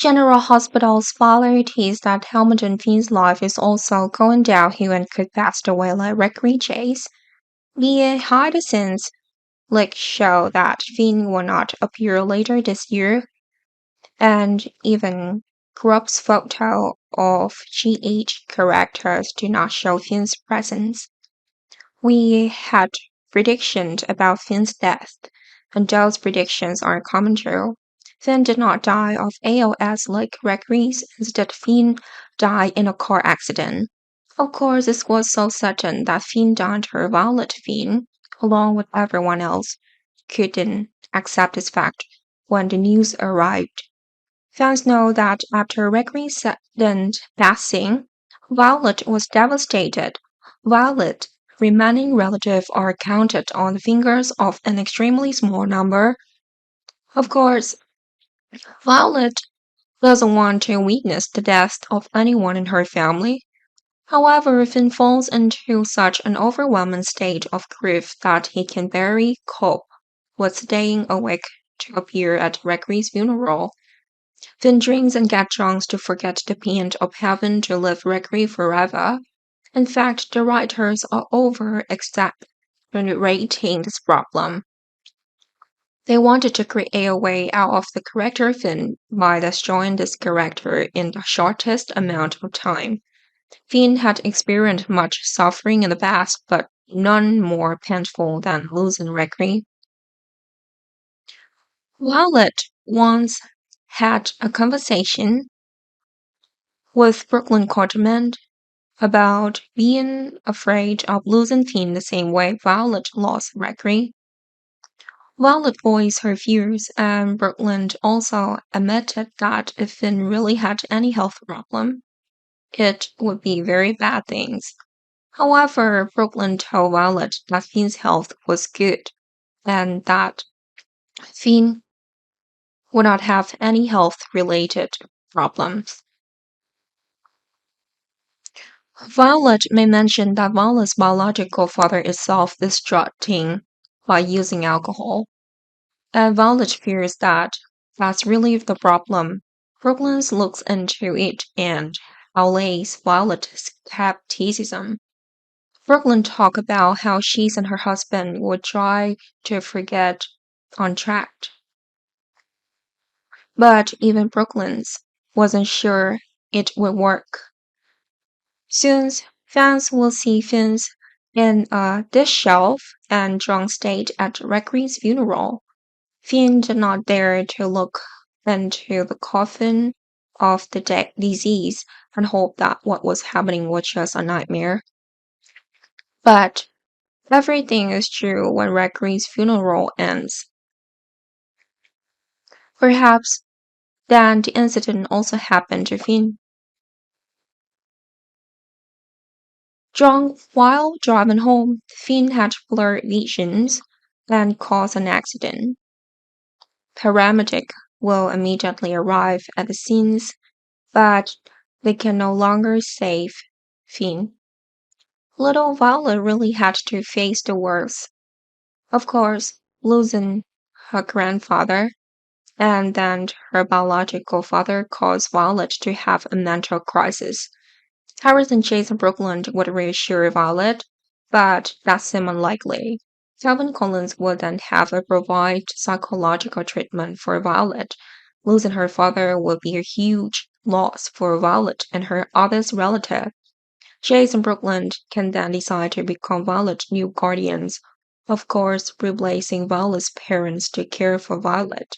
General Hospital's father teased that Hamilton Finn's life is also going downhill and could pass away like Gregory Chase. The hide-scenes leaks show that Finn will not appear later this year, and even Grubb's photo of GH characters do not show Finn's presence. We had predictions about Finn's death, and those predictions are coming true. Finn did not die of ALS like Gregory's, instead Finn died in a car accident. Of course, this was so sudden that Finn died her Violet Finn, along with everyone else, couldn't accept this fact when the news arrived. Fans know that after Gregory's sudden passing, Violet was devastated. Violet remaining relatives are counted on the fingers of an extremely small number. Of course, Violet doesn't want to witness the death of anyone in her family. However, Finn falls into such an overwhelming state of grief that he can barely cope with staying awake to appear at Gregory's funeral. Finn drinks and gets drunk to forget the pain of having to live Gregory forever. In fact, the writers are over exaggerating this problem. They wanted to create a way out of the character Finn by destroying this character in the shortest amount of time. Finn had experienced much suffering in the past, but none more painful than losing Gregory. Violet once had a conversation with Brooklyn Quarterman about being afraid of losing Finn the same way Violet lost Gregory. Violet voiced her fears, and Brooklyn also admitted that if Finn really had any health problem, it would be very bad things. However, Brooklyn told Violet that Finn's health was good and that Finn would not have any health related problems. Violet may mention that Violet's biological father is self destructing by using alcohol, and Violet fears that that's really the problem. Brooklyn looks into it and allays Violet's skepticism. Brooklyn talked about how she and her husband would try to forget on track, but even Brooklyn's wasn't sure it would work. Soon, fans will see Finn's in a disheveled and drunk state at Gregory's funeral. Finn did not dare to look into the coffin of the disease and hope that what was happening was just a nightmare. But everything is true when Gregory's funeral ends. Perhaps then the incident also happened to Finn. Drunk while driving home, Finn had blurred visions and caused an accident. Paramedic will immediately arrive at the scenes, but they can no longer save Finn. Little Violet really had to face the worst. Of course, losing her grandfather, and then her biological father caused Violet to have a mental crisis. Harrison Chase and Brooklyn would reassure Violet, but that seemed unlikely. Calvin Collins would then have to provide psychological treatment for Violet. Losing her father would be a huge loss for Violet and her oldest relative. Chase and Brooklyn can then decide to become Violet's new guardians, of course, replacing Violet's parents to care for Violet.